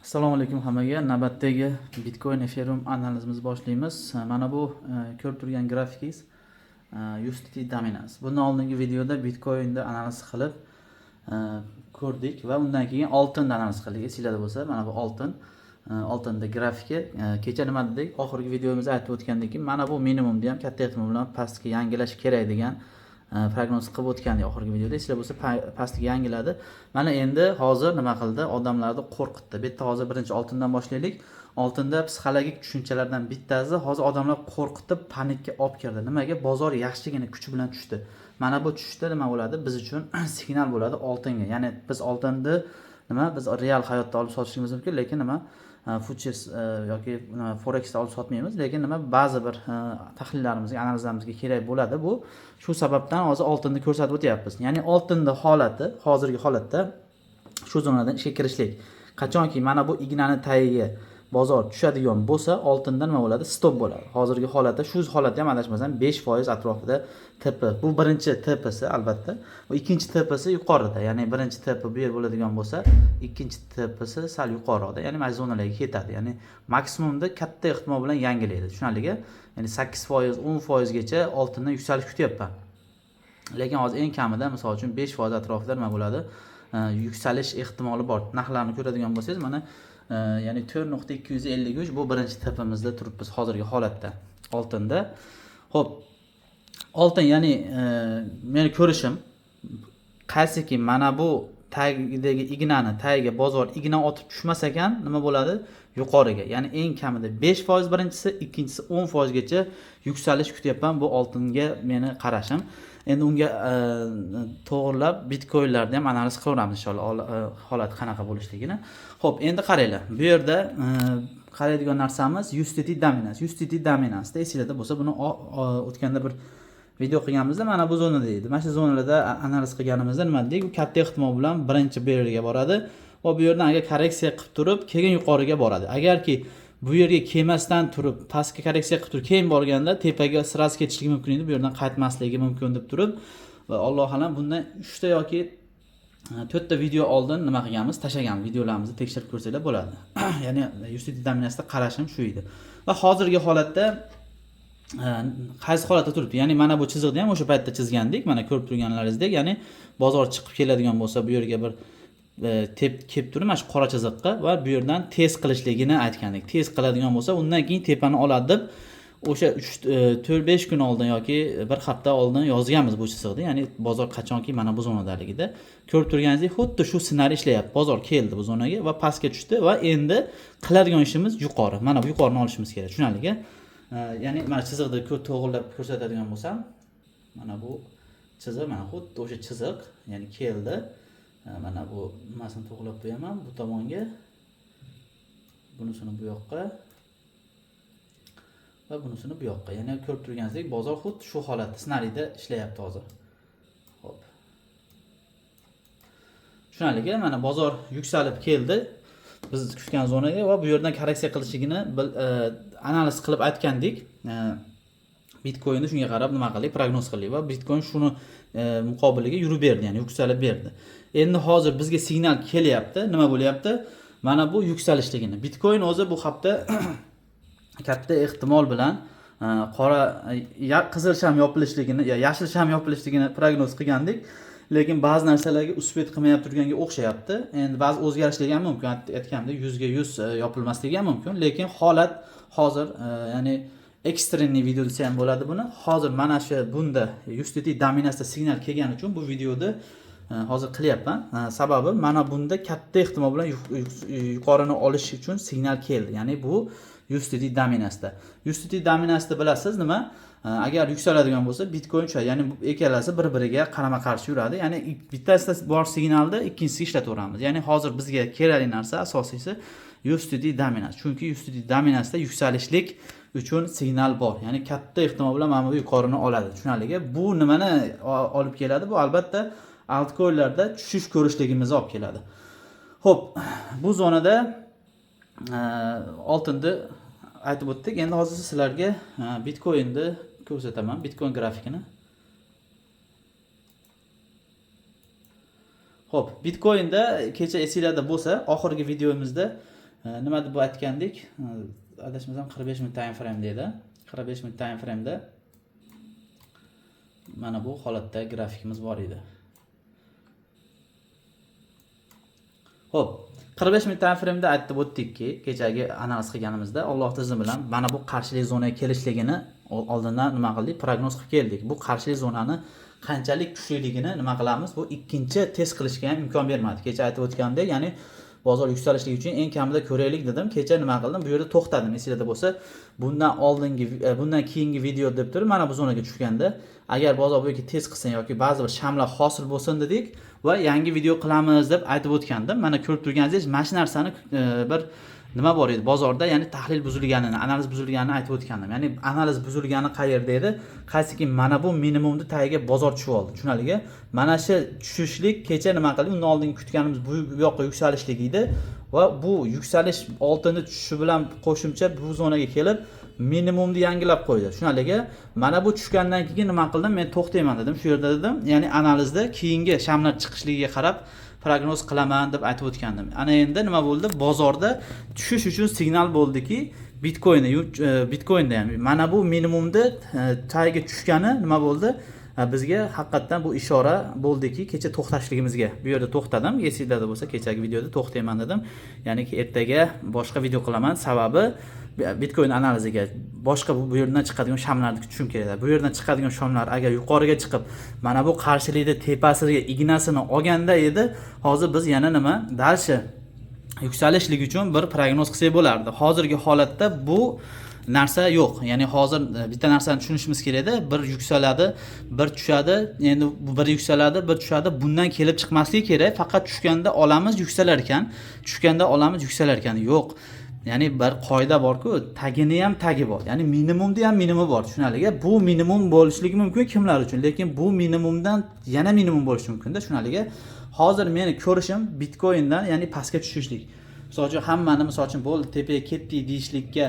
Assalomu alaykum hammaga. Navbatdagi Bitcoin Ethereum analizimizni boshlaymiz. Mana bu ko'rib turgan grafikingiz USDT dominance. Bundan oldingi videoda Bitcoinda analiz qilib ko'rdik va undan keyin oltinda analiz qildik. Esinglarda bo'lsa, mana bu oltinda grafiki kecha nima dedik? Oxirgi videomizda aytib o'tgandek, mana bu minimumda ham katta ehtimol bilan pastga yangilash kerak degan prognoz qilib o'tgandik oxirgi videoda. Esinglar bo'lsa, pastga yangiladi. Mana endi hozir nima qildi? Odamlarni qo'rqitdi. Bu yerda hozir birinchi oltindan boshlaylik. Oltinda psixologik tushunchalardan bittasi hozir odamlar qo'rqitib, panikka olib kirdi. Nimaga? Bozor yaxshigina kuch bilan tushdi. Mana bu tushishda nima bo'ladi? Biz uchun signal bo'ladi oltinga. Ya'ni biz oltinni biz real hayotda olib sotishimiz mumkin, lekin futures yoki forexda olib sotmaymiz, lekin ba'zi bir tahlillarimizga, analizlarimizga kerak bo'ladi. Bu shu sababdan hozir oltinni ko'rsatib o'tyapmiz. Ya'ni oltinning holati, hozirgi holatda shu zonadan ishga kirishlik. Qachonki mana bu ignani tagiga bozor tushadigan bo'lsa, oltinda nima bo'ladi? Stop bo'ladi. Hozirgi holatda, shu holatda ham adashmasam 5% atrofida tepa. Bu birinchi tepasi albatta. Bu ikkinchi tepasi yuqorida. Ya'ni birinchi tepa bu yer bo'ladigan bo'lsa, ikkinchi tepasi sal yuqorida. Ya'ni mana zonalarga ketadi. Ya'ni maksimumda katta ehtimol bilan yangilaydi. Tushunarligi? Ya'ni 8%, 10% gacha oltindan yuksalish kutyapman. Lekin hozir eng kamida, misol uchun 5% atrofida nima bo'ladi? Yuksalish ehtimoli bor. Narxlarni ko'radigan bo'lsangiz, mana ya'ni 4.253 bu birinchi tepamizda turibmiz hozirgi holatda oltinda. Xo'p, oltin ya'ni meni ko'rishim qaysiki mana bu tagidagi ignani tagiga bozor igna otib tushmas ekan, nima bo'ladi? Yuqoriga. Ya'ni eng kamida 5% birinchisi, ikkinchisi 10% gacha yuksalish kutyapman. Bu oltinga meni qarashim. Endi unga to'g'rilab Bitcoinlarni ham analiz qilaveramiz inshaalloh, holat qanaqa bo'lishligini. Xo'p, endi qaranglar. Bu yerda qaraydigan narsamiz USDT dominance. USDT dominance-da esingizda bo'lsa, buni o'tganda bir video qilganimizda mana bu zonada edi. Mana shu zonalarda analiz qilganimizda nima dedik? Bu katta ehtimol bilan birinchi bu yerga boradi va bu yerdan agar korreksiya qilib turib, keyin yuqoriga boradi. Agarki bu yerga kelmasdan turib, pastga korreksiya qilib turib, keyin borganda tepaga sirasi ketishligi mumkin edi. Bu yerdan qaytmasligi mumkin deb turib, va Alloh alam bundan 3 ta yoki 4 ta video oldin nima qilganmiz, tashlaganmiz. Videolarimizni tekshirib ko'rsanglar bo'ladi. Ya'ni USDT dominansida qarashim shu edi. Va hozirgi holatda qaysi holatda turibdi? Ya'ni mana bu chiziqni ham o'sha paytda chizgandik. Mana ko'rib turganlaringizdek, ya'ni bozor chiqib keladigan bo'lsa, bu yerga bir kelib turib, mana shu qora chiziqqa va bu yerdan tez qilishligini aytgandik. Tez qiladigan bo'lsa, undan keyin tepani oladi deb o'sha 4-5 kun oldin yoki bir hafta oldin yozganmiz bu chiziqni. Ya'ni bozor qachonki mana bu zonadaligida ko'rib turganingizdek, xuddi shu ssenariy ishlayapti. Bozor keldi bu zonaga va pastga tushdi va endi qiladigan ishimiz yuqori. Mana bu yuqorini olishimiz kerak. Tushunarligi? Ya'ni mana chiziqni to'g'rilab ko'rsatadigan bo'lsam, mana bu chiziq, mana xuddi o'sha chiziq, ya'ni keldi. Mana bu nimasini to'g'rilab qo'yaman bu tomonga. Bunisini bu yoqqa va bunisini bu yoqqa. Ya'ni ko'rib turganingizdek, bozor xuddi shu holatda, ssenariyda ishlayapti hozir. Xo'p. Tushunarligi? Mana bozor yuksalib keldi biz kutgan zonaga va bu yerdan korreksiya qilishligini analiz qilib aytgandik. Bitcoinni shunga qarab nima qildik, prognoz qildik va Bitcoin shuni muqobiliga yurib berdi, ya'ni yuksalib berdi. Endi hozir bizga signal kelyapti. Nima bo'lyapti? Mana bu yuksalishligini. Bitcoin o'zi bu hafta katta ehtimol bilan qora qizil sham yopilishligini, yashil sham yopilishligini prognoz qilgandik. Lekin ba'zi narsalarga uspet qilmayapti turganga o'xshayapti. Endi ba'zi o'zgarishlar ham mumkin. Aytganda 100 ga 100 yopilmasligi ham mumkin, lekin holat hozir ya'ni ekstrenniy video desa ham bo'ladi buni. Hozir mana shu bunda USDT dominansda signal kelgani uchun bu videoda hozir qilyapman. Sababi mana bunda katta ehtimol bilan yuqorini olish uchun signal keldi. Ya'ni bu USDT dominansda. USDT dominansda bilasiz nima? Agar yuksaladigan bo'lsa Bitcoin tushadi. Ya'ni bu ikkalasi bir-biriga qarama-qarshi yuradi. Ya'ni bittasida bor signalda ikkinchisiga ishlataveramiz. Ya'ni hozir bizga kerakli narsa asosiysi USDT dominans. Chunki USDT dominansda yuksalishlik uchun signal bor. Ya'ni katta ehtimol bilan mana bu yuqorini oladi. Tushunarligi? Bu nimani olib keladi? Bu albatta altcoinlarda tushish ko'rishligimizni olib keladi. Xo'p, bu zonada oltinni aytib o'tdik. Endi hozir sizlarga Bitcoinni ko'rsataman, Bitcoin grafikini. Xo'p, Bitcoinda kecha esinglarda bo'lsa, oxirgi videomizda Nima deb aytgandik? Adashmasam 45 minut time frame deydi. 45 minut time frame'da mana bu holatda grafikimiz bor edi. Xo'p, 45 minut time frame'da aytib o'tdikki, kechagi analiz qilganimizda Alloh izni bilan mana bu qarshilik zonaga kelishligini oldindan nima qildik? Prognoz qilib keldik. Bu qarshilik zonani qanchalik kuchliligini nima qilamiz? Bu ikkinchi test qilishga ham imkon bermadi. Kecha aytib o'tgandek, ya'ni bozor yuksalishligi uchun eng kamida ko'raylik dedim. Kecha nima qildim? Bu yerda to'xtadim. Esingizda bo'lsa, bundan keyingi video deb turib mana bu zonaga tushganda, agar bozor bu yerga test qilsin yoki ba'zi bir shamlar hosil bo'lsin dedik va yangi video qilamiz deb aytib o'tgandim. Mana ko'rib turganingizdek, mana shu narsani bir nima bor edi bozorda, ya'ni tahlil buzilganini, analiz buzilganini aytib o'tgandim. Ya'ni analiz buzilgani qayerda edi? Qaysiki mana bu minimumni tagiga bozor tushib oldi. Tushunarligi, mana shu tushishlik kecha nima qildi? Undan oldin kutganimiz bu yoqqa yuksalishlik edi va bu yuksalish oltinni tushishi bilan qo'shimcha bu zonaga kelib minimumni yangilab qo'ydi. Tushunarligi, mana bu tushgandan keyin nima qildim? Men to'xtayman dedim. Shu yerda dedim, ya'ni analizda keyingi shamlar chiqishligiga qarab prognoz qilaman deb aytib o'tgandim. Ana endi nima bo'ldi? Bozorda tushish uchun signal bo'ldiki, Bitcoinda ham mana bu minimumda tagiga tushgani nima bo'ldi? Bizga haqiqatan bu ishora bo'ldiki, kecha to'xtashligimizga. Bu yerda to'xtadim. Esingizda bo'lsa, kechagi videoda to'xtayman dedim. Ya'ni ertaga boshqa video qilaman. Sababi Bitcoin analiziga boshqa bu yerdan chiqadigan shamlarni kutishim kerak. Bu yerdan chiqadigan shamlar agar yuqoriga chiqib, mana bu qarshilikda tepasiga ignasini olganda edi, hozir biz yana nima? Dalshi yuksalishlik uchun bir prognoz qilsak bo'lardi. Hozirgi holatda bu narsa yo'q. Ya'ni hozir bitta narsani tushunishimiz kerak-da, bir yuksaladi, bir tushadi. Endi bu bir yuksaladi, bir tushadi. Bundan kelib chiqmasligi kerak. Faqat tushganda olamiz yuksalar ekan, tushganda olamiz yuksalar ekan. Yo'q. Ya'ni bir qoida bor-ku, tagini ham tagi bor. Ya'ni minimumda ham minimumi bor. Tushunarligi, bu minimum bo'lishligi mumkin kimlar uchun, lekin bu minimumdan yana minimum bo'lishi mumkin-da. Tushunarligi, hozir meni ko'rishim Bitcoindan, ya'ni pastga tushishlik. Misol uchun hammani misol uchun bo'ldi, tepaga ketdi deyishlikka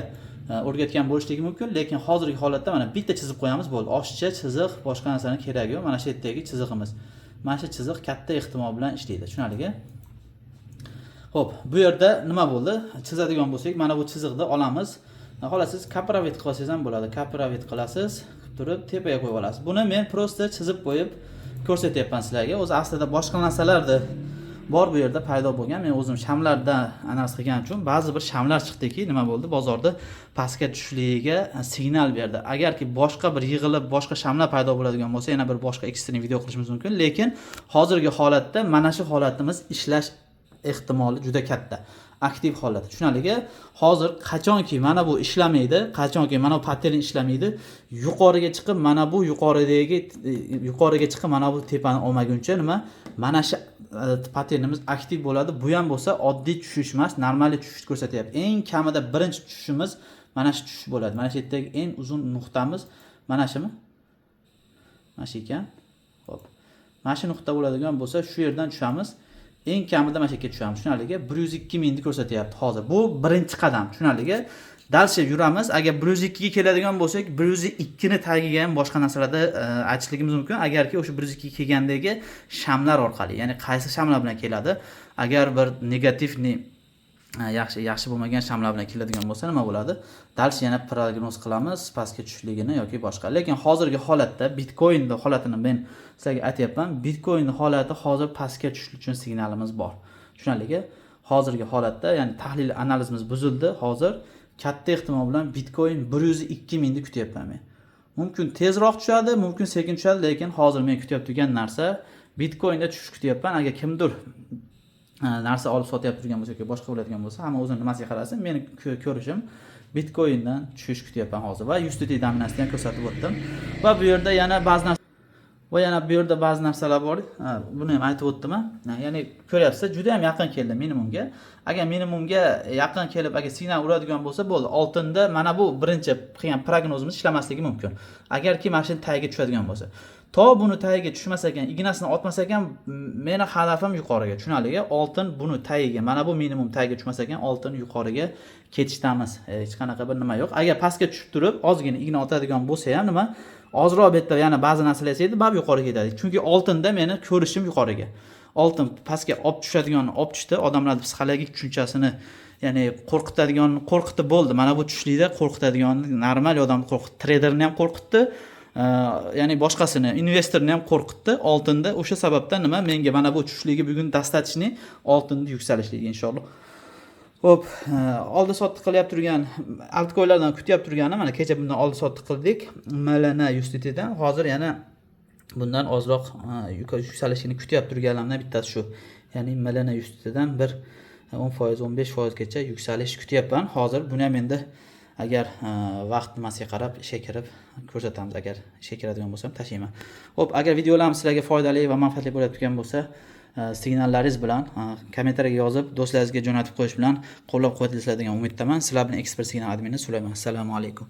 o'rgatgan bo'lishligi mumkin, lekin hozirgi holatda mana bitta chizib qo'yamiz bo'ldi. Oshcha chiziq, boshqa narsaning keragi yo'q. Mana shu yerdagi chizig'imiz. Mana shu chiziq katta ehtimol bilan ishlaydi. Tushunarligi? Xo'p, bu yerda nima bo'ldi? Chizadigan bo'lsak, mana bu chiziqni olamiz. Xolos siz kapravit qilsangiz ham bo'ladi. Kapravit qilasiz, turib tepaga qo'yib olasiz. Buni men prosta chizib qo'yib ko'rsatyapman sizlarga. O'zi aslida boshqa narsalarda bor bu yerda paydo bo'lgan. Men o'zim shamlarda analiz qilganim uchun ba'zi bir shamlar chiqdiki, nima bo'ldi? Bozorda pastga tushishligiga signal berdi. Agarki boshqa bir yig'ilib boshqa shamlar paydo bo'ladigan bo'lsa, yana bir boshqa ekstrem video qilishimiz mumkin, lekin hozirgi holatda mana shu holatimiz ishlash ehtimoli juda katta. Aktiv holat. Tushunarligi, hozir qachonki mana bu ishlamaydi, qachonki mana bu pattern ishlamaydi, yuqoriga chiqib mana bu yuqoriga chiqib mana bu tepani olmaguncha nima? Mana shu patternimiz aktiv bo'ladi. Bu ham bo'lsa oddiy tushish emas, normaliy tushish ko'rsatyapti. Eng kamida birinchi tushishimiz mana shu tushish bo'ladi. Mana shu yerdagi eng uzun nuqtamiz mana shumi? Mana shu ekan. Xo'p. Mana shu nuqta bo'ladigan bo'lsa, shu yerdan tushamiz. Eng kamida mana shu yerga tushamiz. Tushunarligi, 102 mingni ko'rsatyapti hozir. Bu birinchi qadam. Tushunarligi, dalsha yuramiz. Agar 102 ga keladigan bo'lsak, 102 ni tagiga ham boshqa narsalarda aytishligimiz mumkin. Agarki o'sha 102 ga kelgandagi shamlar orqali, ya'ni qaysi shamlar bilan keladi? Agar bir negativni yaxshi bo'lmagan shamlar bilan keladigan bo'lsa nima bo'ladi? Dalsh yana prognoz qilamiz pastga tushishligini yoki boshqa. Lekin hozirgi holatda Bitcoinning holatini men sizlarga aytayapman. Bitcoinning holati hozir pastga tushish uchun signalimiz bor. Tushunarligi, hozirgi holatda, ya'ni tahlil analizimiz buzildi. Hozir katta ehtimol bilan Bitcoin 102 mingni kutyapman men. Mumkin tezroq tushadi, mumkin sekin tushadi, lekin hozir men kutyapgan narsa Bitcoinda tushish kutyapman. Agar kimdir narsa olib sotyapti turgan bo'lsa yoki boshqa bo'ladigan bo'lsa, hamma o'zining nimasiga qarasin. Meni ko'rishim Bitcoindan tushish kutyapman hozir va USDT dominansiyani ham ko'rsatib o'tdim. Va bu yerda yana ba'zi narsalar bor. Buni ham aytib o'tdim. Ya'ni ko'ryapsiz, juda ham yaqin keldi minimumga. Agar minimumga yaqin kelib, agar signal uradigan bo'lsa bo'ldi. Oltinda mana bu birinchi qilgan prognozimiz ishlamasligi mumkin. Agarki mashina tagiga tushadigan bo'lsa. To buni tagiga tushmas ekan, ignasini otmas ekan, meni hadafim yuqoriga. Tushunarligi, oltin buni tagiga, mana bu minimum tagiga tushmas ekan, oltin yuqoriga ketishdamiz. Hech qanaqa bir nima yo'q. Agar pastga tushib turib, ozgina igna otadigan bo'lsa ham nima? Ozroq betda yana ba'zi narsalar yasaydi, bab yuqoriga ketadi. Chunki oltinda meni ko'rishim yuqoriga. Oltin pastga olib tushadigan, olib tushdi. Odamlar psixologik tushunchasini ya'ni qo'rqitib bo'ldi. Mana bu tushlikda qo'rqitadigan, normal odamni qo'rqitdi, traderni ham qo'rqitdi, ya'ni boshqasini, investorni ham qo'rqitdi oltinda. O'sha sababdan nima menga mana bu tushligi bugun dastatishni oltinda yuksalishligi inshaalloh. Xo'p, oldi sotdi qilyap turgan altcoinlardan kutyap turgani mana kecha bundan oldi sotdi qildik. Malana USDTdan hozir yana bundan ozroq yuksalishini kutyap turganlardan bittasi shu. Ya'ni Malana USDTdan bir 10%, 15%gacha yuksalish kutyapman. Hozir buni ham endi agar vaqt nimasiga qarab ishga kirib ko'rsatamiz. Agar ishga kiradigan bo'lsam tashlayman. Xo'p, agar videolarim sizlarga foydali va manfaatli bo'layotgan bo'lsa, signallaringiz bilan kommentariyaga yozib, do'stlaringizga jo'natib qo'yish bilan qo'llab-quvvatlaysizlar degan umiddaman. Sizlar bilan ekspert signal admini Sulayman. Assalomu alaykum.